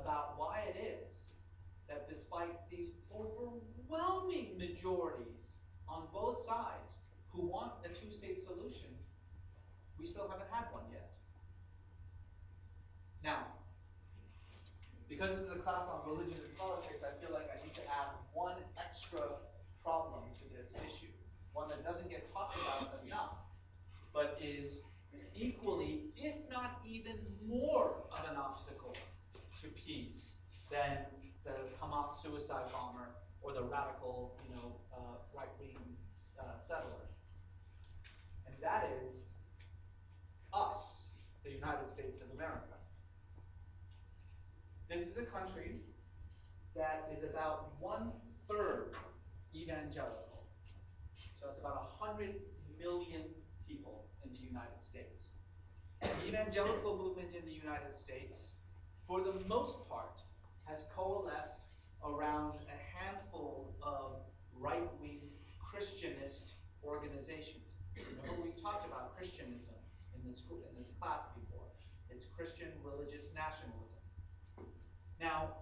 about why it is that despite these overwhelming majorities on both sides who want a two-state solution, we still haven't had one yet. Now, because this is a class on religion and politics, I feel like I need to add one extra problem to this issue, one that doesn't get talked about enough, but is equally, if not even more of an obstacle to peace than the Hamas suicide bomber or the radical, right-wing settler. And that is us, the United States of America. This is a country that is about 1/3 evangelical. So it's about 100 million people in the United States. The evangelical movement in the United States, for the most part, has coalesced around a handful of right-wing Christianist organizations. Remember, we've talked about Christianism in this class before. It's Christian religious nationalism. Now,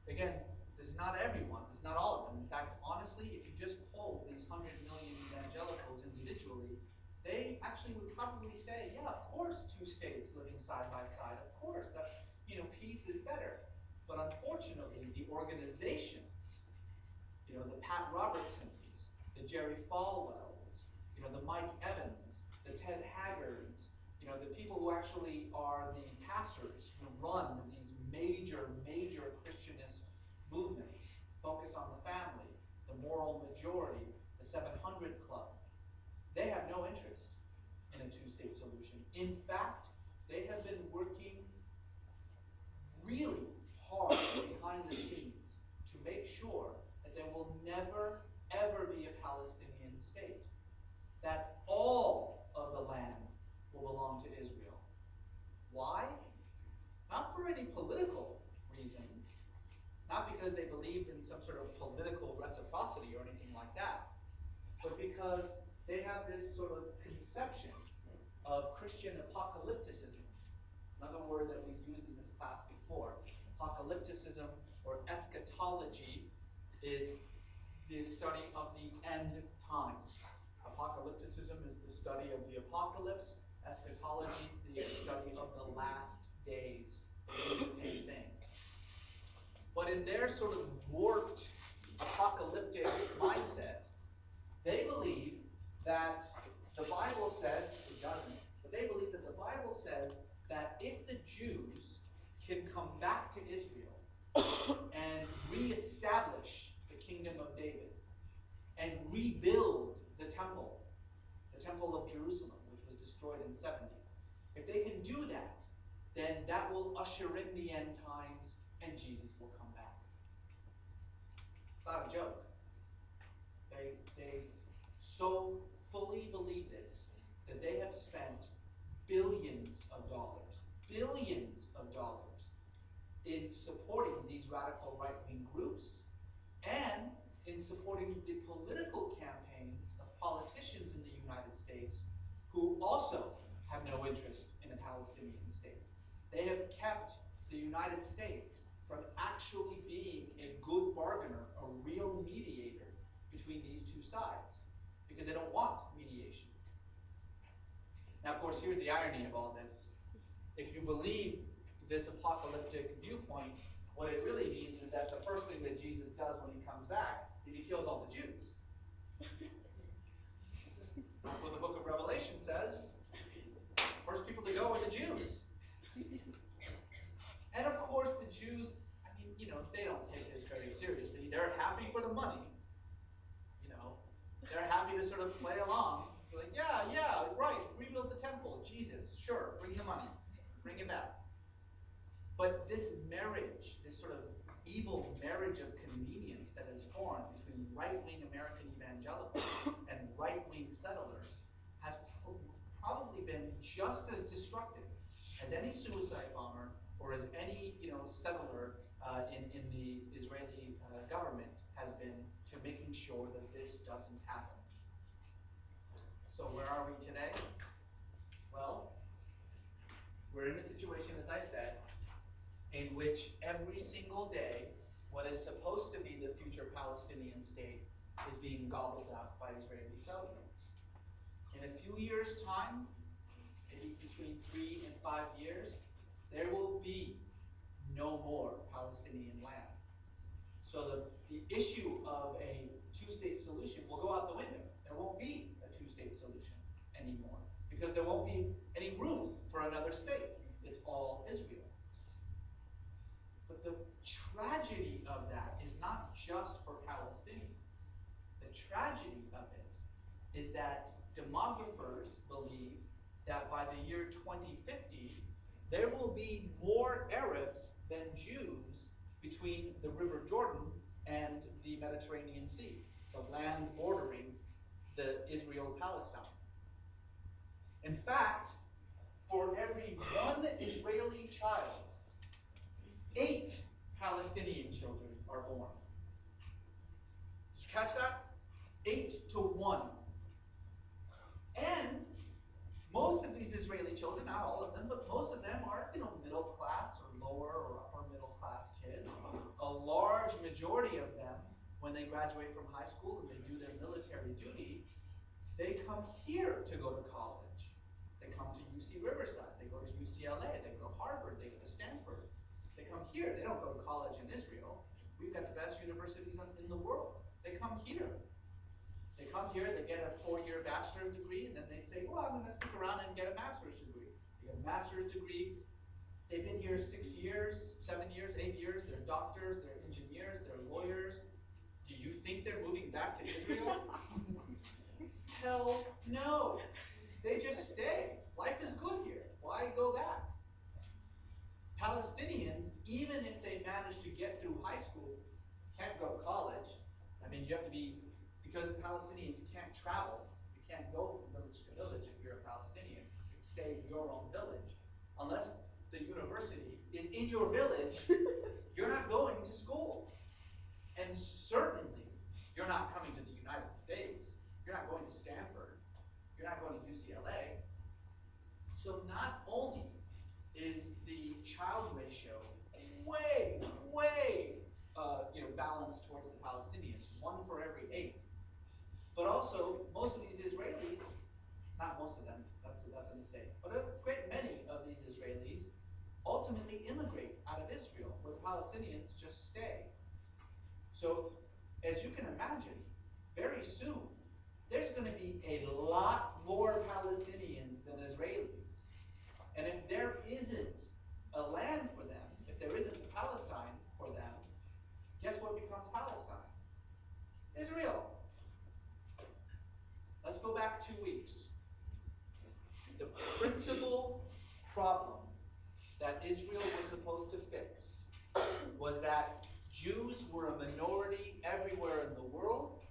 again, this is not everyone, this is not all of them. In fact, honestly, if you just poll these 100 million evangelicals individually, they actually would probably say, yeah, of course, two states living side by side, of course, that's, peace is better. But unfortunately, the organizations, the Pat Robertsons, the Jerry Falwells, the Mike Evans, the Ted Haggards, the people who actually are the pastors who run these major Christianist movements, focus on the family, the moral majority, the 700 Club, they have no interest in a two-state solution. In fact, they have been working really hard behind the scenes to make sure that there will never, ever be a Palestinian state, that all of the land will belong to Israel. Why? Not for any political reasons, not because they believed in some sort of political reciprocity or anything like that, but because they have this sort of conception of Christian apocalypticism, another word that we've used in this class before. Apocalypticism or eschatology is the study of the end times. Apocalypticism is the study of the apocalypse, eschatology, the study of the last days. They do the same thing. But in their sort of warped apocalyptic mindset, they believe that the Bible says, it doesn't, but they believe that the Bible says that if the Jews can come back to Israel and reestablish the kingdom of David and rebuild the temple of Jerusalem, which was destroyed in 70, if they can do that, then that will usher in the end times and Jesus will come back. It's not a joke. They so fully believe this that they have spent billions of dollars in supporting these radical right-wing groups and in supporting the political campaigns of politicians in the United States who also have no interest in a Palestinian state. They have kept the United States from actually being a good bargainer, a real mediator between these two sides, because they don't want mediation. Now, of course, here's the irony of all this. If you believe this apocalyptic viewpoint, what it really means is that the first thing that Jesus does when he comes back is he kills all the Jews. That's what the book of Revelation says. First people to go are the Jews. And of course, the Jews, they don't take this very seriously. They're happy for the money. They're happy to sort of play along. They're like, yeah, right, rebuild the temple. Jesus, sure, bring the money. Bring it back. But this marriage, this sort of evil marriage of convenience that is formed between right-wing American evangelicals and right-wing settlers has probably been just as destructive as any suicide bomber or as any settler in the Israeli government has been to making sure that this doesn't happen. So where are we today? Well, we're in a situation, as I said, in which every single day, what is supposed to be the future Palestinian state is being gobbled up by Israeli settlements. In a few years' time, maybe between 3 and 5 years, there will be no more Palestinian land. So the issue of a two-state solution will go out the window. There won't be a two-state solution anymore because there won't be any room for another state. It's all Israel. But the tragedy of that is not just for Palestinians. The tragedy of it is that demographers believe that by the year 2050, there will be more Arabs than Jews between the River Jordan and the Mediterranean Sea, the land bordering the Israel-Palestine. In fact, for every one Israeli child, 8 Palestinian children are born. Did you catch that? 8 to 1. And most of these Israeli children, not all of them, but most of them are, middle class or lower or upper middle class kids. A large majority of them, when they graduate from high school and they do their military duty, they come here to go to college. They come to UC Riverside, they go to UCLA, they go to Harvard, they go to Stanford. They come here, they don't go to college in Israel. We've got the best universities in the world. They come here. They come here, they get a 4-year bachelor's degree, and then they say, well, I'm going to stick around and get a master's degree. They get a master's degree. They've been here 6 years, 7 years, 8 years. They're doctors, they're engineers, they're lawyers. Do you think they're moving back to Israel? Hell no. They just stay. Life is good here. Why go back? Palestinians, even if they manage to get through high school, can't go to college. I mean, you have to be, because Palestinians can't travel. You can't go from village to village if you're a Palestinian. You stay in your own village. Unless the university is in your village, you're not going to school. And certainly, you're not coming to the United States. You're not going to Stanford. You're not going to UCLA. So not only is the child ratio way, way balanced towards the Palestinians, 1 for every 8. But also, most of these Israelis, not most of them, that's a mistake, but a great many of these Israelis ultimately immigrate out of Israel, where the Palestinians just stay. So, as you can imagine, very soon, there's going to be a lot more Palestinians than Israelis. And if there isn't a land for them, if there isn't Palestine for them, guess what becomes Palestine? Israel. Let's go back 2 weeks. The principal problem that Israel was supposed to fix was that Jews were a minority everywhere in the world,